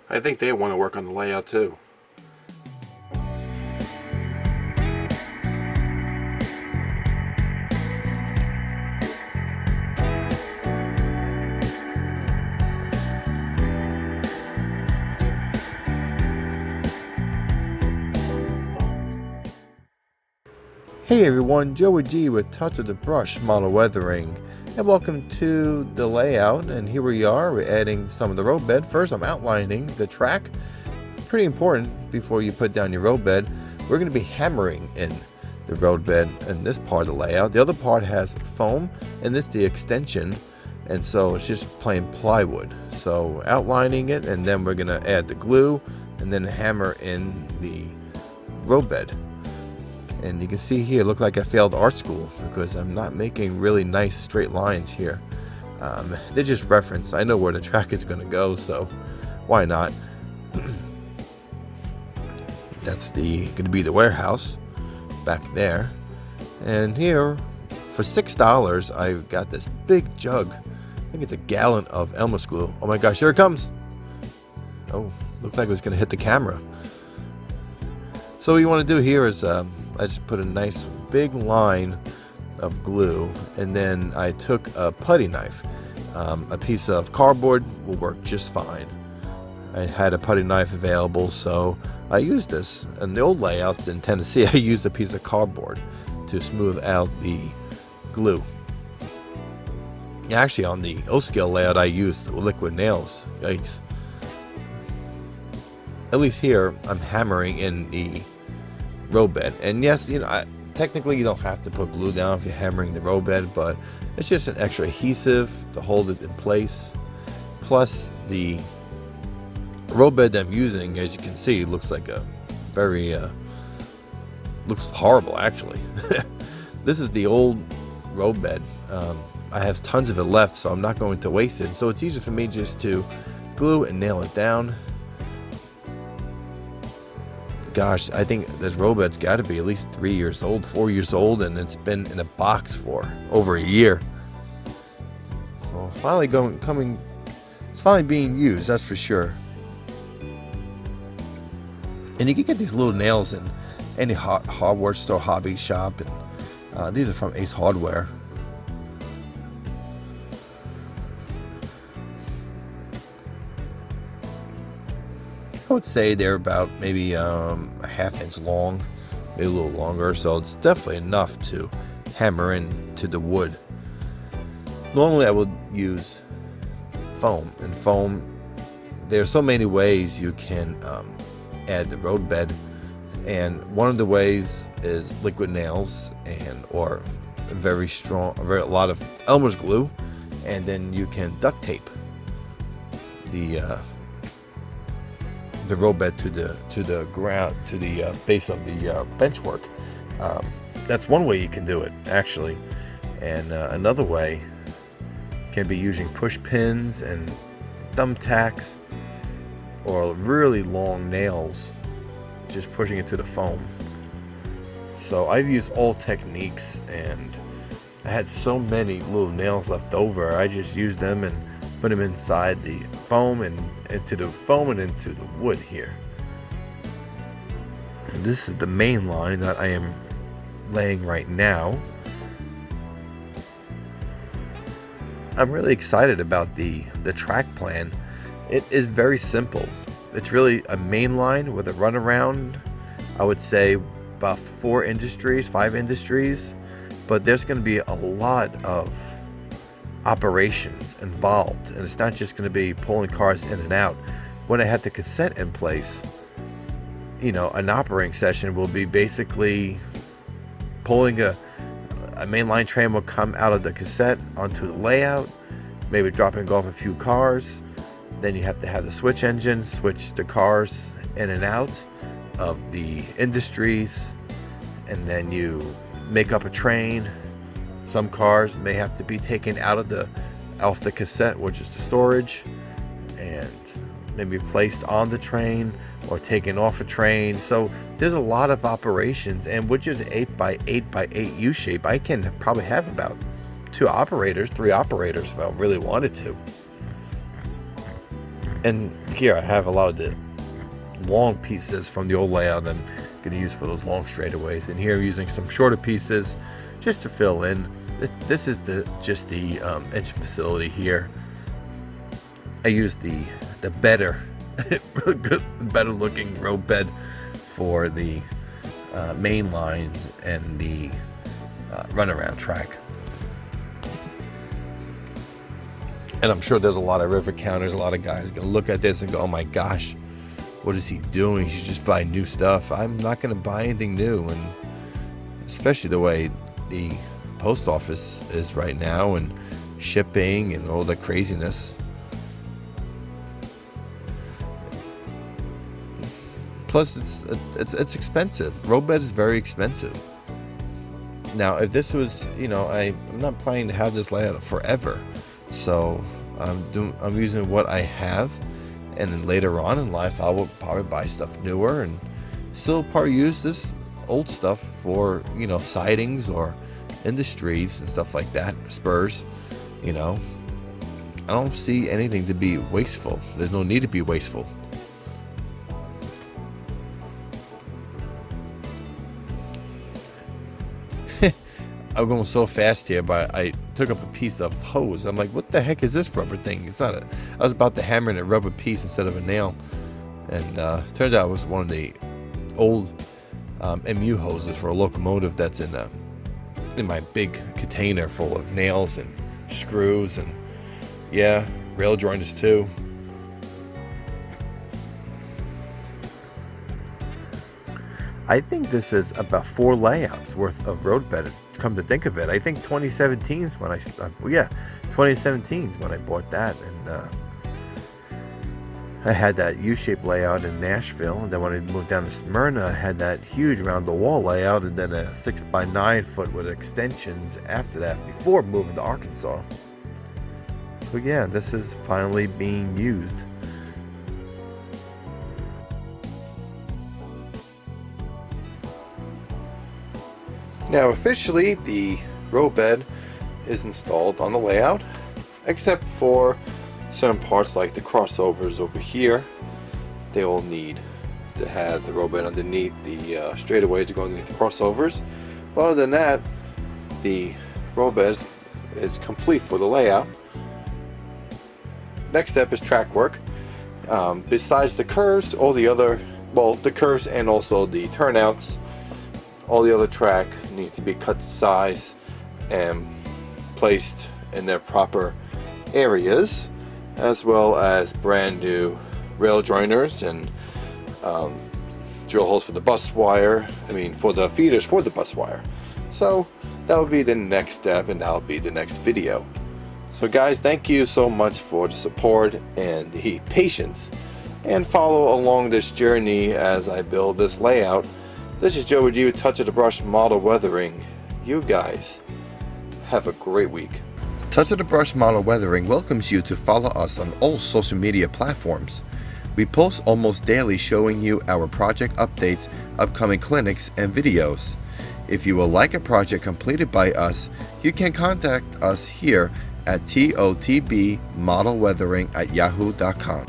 I think they want to work on the layout too. Hey everyone, Joey G with Touch of the Brush Model Weathering, and welcome to the layout. And here we are, we're adding some of the roadbed. First I'm outlining the track. Pretty important before you put down your roadbed. We're going to be hammering in the roadbed in this part of the layout. The other part has foam, and this is the extension, and so it's just plain plywood. So outlining it, and then we're going to add the glue and then hammer in the roadbed. And you can see here, look like I failed art school because I'm not making really nice straight lines here. They're just reference. I know where the track is going to go, so why not? That's going to be the warehouse back there. And here, for $6, I got this big jug. I think it's a gallon of Elmer's glue. Oh my gosh, here it comes. Oh, looked like it was going to hit the camera. So what you want to do here is I just put a nice big line of glue, and then I took a putty knife. A piece of cardboard will work just fine. I had a putty knife available, so I used this. In the old layouts in Tennessee, I used a piece of cardboard to smooth out the glue. Actually, on the O-scale layout, I used liquid nails. Yikes. At least here, I'm hammering in the roadbed. And yes, technically you don't have to put glue down if you're hammering the roadbed, but it's just an extra adhesive to hold it in place. Plus, the roadbed that I'm using, as you can see, looks like a very looks horrible actually. This is the old roadbed. I have tons of it left, so I'm not going to waste it. So it's easier for me just to glue and nail it down. Gosh, I think this roadbed's got to be at least 3 years old, 4 years old, and it's been in a box for over a year. So it's finally it's finally being used, that's for sure. And you can get these little nails in any hardware store, hobby shop, and these are from Ace Hardware. I would say they're about maybe a ½ inch long, maybe a little longer, so it's definitely enough to hammer into the wood. Normally I would use foam, and foam, there's so many ways you can add the roadbed, and one of the ways is liquid nails or a lot of Elmer's glue, and then you can duct tape the roadbed to the ground, to the base of the benchwork. That's one way you can do it, actually. And another way can be using push pins and thumbtacks or really long nails, just pushing it to the foam. So I've used all techniques, and I had so many little nails left over. I just used them and put them inside the foam and into the wood here. And this is the main line that I am laying right now. I'm really excited about the track plan. It is very simple. It's really a main line with a runaround. I would say about 5 industries, but there's going to be a lot of operations involved, and it's not just going to be pulling cars in and out. When I have the cassette in place, an operating session will be basically pulling a mainline train will come out of the cassette onto the layout, maybe dropping off a few cars. Then you have to have the switch engine switch the cars in and out of the industries, and then you make up a train. Some cars may have to be taken off the cassette, which is the storage, and maybe placed on the train or taken off a train. So there's a lot of operations, and which is 8x8x8 U-shape, I can probably have about 3 operators if I really wanted to. And here I have a lot of the long pieces from the old layout I'm going to use for those long straightaways. And here I'm using some shorter pieces just to fill in. This is just the inch facility here. I used the better looking road bed for the main lines and the runaround track. And I'm sure there's a lot of river counters, a lot of guys going to look at this and go, oh my gosh, what is he doing? He should just buy new stuff. I'm not going to buy anything new, and especially the way the post office is right now and shipping and all the craziness. Plus, it's expensive. Roadbed is very expensive. Now, if this was, I'm not planning to have this layout forever, so I'm using what I have, and then later on in life, I will probably buy stuff newer and still probably use this old stuff for sidings or industries and stuff like that, spurs. I don't see anything to be wasteful. There's no need to be wasteful. I'm going so fast here, but I took up a piece of hose. I'm like, what the heck is this rubber thing? It's not I was about to hammer in a rubber piece instead of a nail. And turns out it was one of the old MU hoses for a locomotive that's in my big container full of nails and screws and, yeah, rail joiners too. I think this is about 4 layouts worth of roadbed. Come to think of it, I think 2017 is when 2017 is when I bought that, and I had that U-shaped layout in Nashville, and then when I moved down to Smyrna, I had that huge round-the-wall layout, and then a 6x9 foot with extensions after that, before moving to Arkansas. So yeah, this is finally being used. Now officially the roadbed is installed on the layout, except for certain parts like the crossovers over here. They all need to have the roadbed underneath the straightaways to go underneath the crossovers. But other than that, the roadbed is complete for the layout. Next step is track work. Besides the curves, all the other, the curves and also the turnouts, all the other track needs to be cut to size and placed in their proper areas, as well as brand new rail joiners and drill holes for the bus wire, for the feeders for the bus wire. So that will be the next step, and that will be the next video. So guys, thank you so much for the support and the patience, and follow along this journey as I build this layout. This is Joe with you, Touch of the Brush Model Weathering. You guys have a great week. Touch of the Brush Model Weathering welcomes you to follow us on all social media platforms. We post almost daily showing you our project updates, upcoming clinics, and videos. If you would like a project completed by us, you can contact us here at TOTBModelWeathering@yahoo.com.